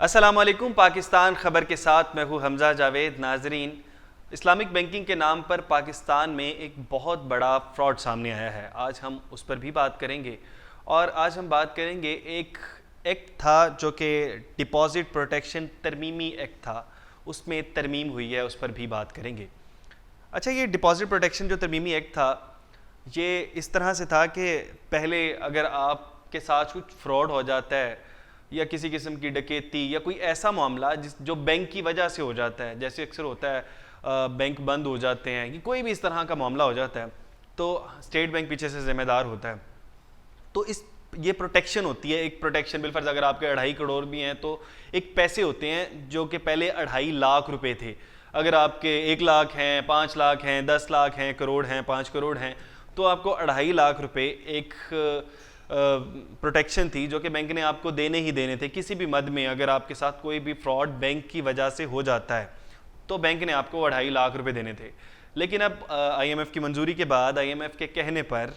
अस्सलामुअलैकुम। पाकिस्तान ख़बर के साथ मैं हूँ हमज़ा जावेद। नाजरीन, इस्लामिक बैंकिंग के नाम पर पाकिस्तान में एक बहुत बड़ा फ्रॉड सामने आया है। आज हम उस पर भी बात करेंगे और आज हम बात करेंगे एक एक्ट था जो कि डिपॉज़िट प्रोटेक्शन तरमीमी एक्ट था, उसमें तरमीम हुई है, उस पर भी बात करेंगे। अच्छा, ये डिपॉज़िट प्रोटेक्शन जो तरमीमी एक्ट था, ये इस तरह से था कि पहले अगर आपके साथ कुछ फ्रॉड हो जाता है या किसी किस्म की डकैती या कोई ऐसा मामला जो बैंक की वजह से हो जाता है, जैसे अक्सर होता है बैंक बंद हो जाते हैं कि कोई भी इस तरह का मामला हो जाता है, तो स्टेट बैंक पीछे से ज़िम्मेदार होता है। तो ये प्रोटेक्शन होती है, एक प्रोटेक्शन बिलफर्ज अगर आपके 2.5 करोड़ भी हैं तो एक पैसे होते हैं जो कि पहले 2.5 लाख रुपए थे। अगर आपके 1 लाख हैं, 5 लाख हैं, 10 लाख हैं, करोड़ हैं, 5 करोड़ हैं, तो आपको 2.5 लाख रुपए एक प्रोटेक्शन थी जो कि बैंक ने आपको देने ही देने थे। किसी भी मद में अगर आपके साथ कोई भी फ्रॉड बैंक की वजह से हो जाता है तो बैंक ने आपको 2.5 लाख रुपए देने थे। लेकिन अब IMF की मंजूरी के बाद, IMF के कहने पर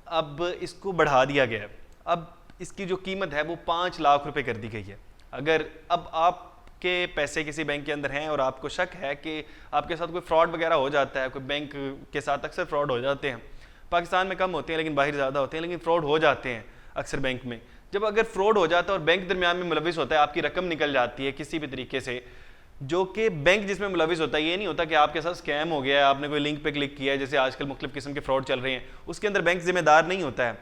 अब इसको बढ़ा दिया गया। अब इसकी जो कीमत है वो 5 लाख रुपए कर दी गई है। अगर अब आपके पैसे किसी बैंक के अंदर हैं और आपको शक है कि आपके साथ कोई फ्रॉड वगैरह हो जाता है, कोई बैंक के साथ अक्सर फ्रॉड हो जाते हैं, पाकिस्तान में कम होते हैं लेकिन बाहर ज़्यादा होते हैं, लेकिन फ्रॉड हो जाते हैं अक्सर बैंक में। जब अगर फ्रॉड हो जाता है और बैंक दरमियान में मुलविस होता है, आपकी रकम निकल जाती है किसी भी तरीके से, जो कि बैंक जिसमें मुलविस होता है, ये नहीं होता कि आपके साथ स्कैम हो गया है, आपने कोई लिंक पे क्लिक किया है, जैसे आजकल मुख्तलिफ किस्म के फ्रॉड चल रहे हैं, उसके अंदर बैंक जिम्मेदार नहीं होता है।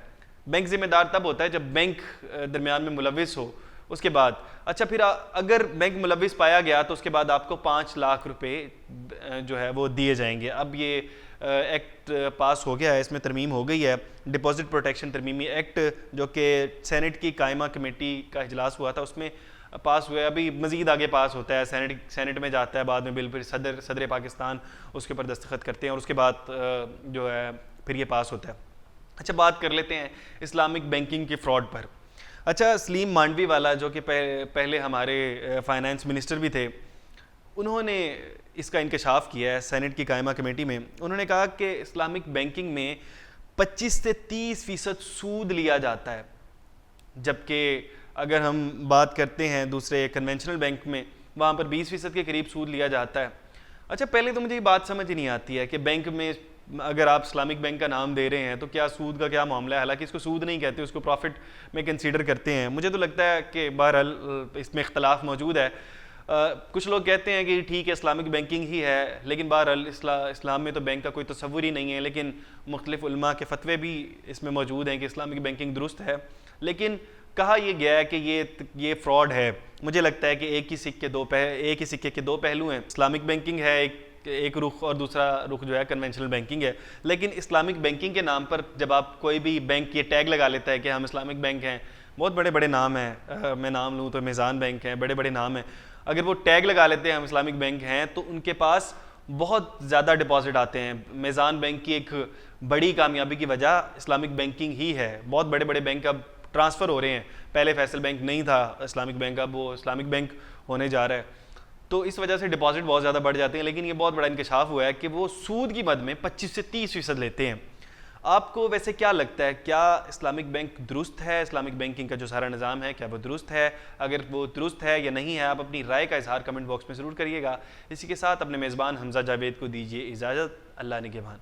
बैंक जिम्मेदार तब होता है जब बैंक दरमियान में मुलविस हो। उसके बाद अच्छा, फिर अगर बैंक मुलविस पाया गया तो उसके बाद आपको 5 लाख रुपए जो है वो दिए जाएंगे। अब ये एक्ट पास हो गया है, इसमें तरमीम हो गई है, डिपॉजिट प्रोटेक्शन तरमीमी एक्ट, जो कि सेनेट की कायमा कमेटी का इजलास हुआ था, उसमें पास हुआ है। अभी मज़ीद आगे पास होता है, सेनेट में जाता है, बाद में बिल फिर सदर पाकिस्तान उसके ऊपर दस्तखत करते हैं और उसके बाद जो है फिर ये पास होता है। अच्छा, बात कर लेते हैं इस्लामिक बैंकिंग के फ्रॉड पर। अच्छा, सलीम मांडवी वाला जो कि पहले हमारे फाइनेंस मिनिस्टर भी थे, उन्होंने इसका इंकशाफ किया है सेनेट की कायमा कमेटी में। उन्होंने कहा कि इस्लामिक बैंकिंग में 25 से 30% सूद लिया जाता है, जबकि अगर हम बात करते हैं दूसरे कन्वेंशनल बैंक में, वहाँ पर 20% के करीब सूद लिया जाता है। अच्छा, पहले तो मुझे ये बात समझ ही नहीं आती है कि बैंक में अगर आप इस्लामिक बैंक का नाम दे रहे हैं तो क्या सूद का क्या मामला है। हालांकि इसको सूद नहीं कहते, उसको प्रॉफिट में कंसीडर करते हैं। मुझे तो लगता है कि बहरहाल इसमें इख्तलाफ मौजूद है। कुछ लोग कहते हैं कि ठीक है इस्लामिक बैंकिंग ही है, लेकिन बहरहाल इस्लाम में तो बैंक का कोई तस्वुर ही नहीं है। लेकिन मुख्तलिफ उलमा के फतवे भी इसमें मौजूद हैं कि इस्लामिक बैंकिंग दुरुस्त है, लेकिन कहा यह गया है कि ये फ्रॉड है। मुझे लगता है कि एक ही सिक्के के दो पहलू हैं। इस्लामिक बैंकिंग है एक रुख और दूसरा रुख जो है कन्वेंशनल बैंकिंग है। लेकिन इस्लामिक बैंकिंग के नाम पर जब आप कोई भी बैंक ये टैग लगा लेता है कि हम इस्लामिक बैंक हैं, बहुत बड़े बड़े नाम हैं, मैं नाम लूँ तो मेज़ान बैंक हैं, बड़े बड़े नाम हैं, अगर वो टैग लगा लेते हैं हम इस्लामिक बैंक हैं तो उनके पास बहुत ज़्यादा डिपॉजिट आते हैं। मेज़ान बैंक की एक बड़ी कामयाबी की वजह इस्लामिक बैंकिंग ही है। बहुत बड़े बड़े बैंक अब ट्रांसफ़र हो रहे हैं, पहले फैसल बैंक नहीं था इस्लामिक बैंक, अब वो इस्लामिक बैंक होने जा रहा है। तो इस वजह से डिपॉजिट बहुत ज़्यादा बढ़ जाते हैं। लेकिन ये बहुत बड़ा इंकशाफ हुआ है कि वो सूद की मद में 25 से 30% लेते हैं। आपको वैसे क्या लगता है, क्या इस्लामिक बैंक दुरुस्त है? इस्लामिक बैंकिंग का जो सारा निज़ाम है क्या वो दुरुस्त है? अगर वो दुरुस्त है या नहीं है, आप अपनी राय का इजहार कमेंट बॉक्स में ज़रूर करिएगा। इसी के साथ अपने मेज़बान हमज़ा जावेद को दीजिए इजाज़त। अल्लाह निगहबान।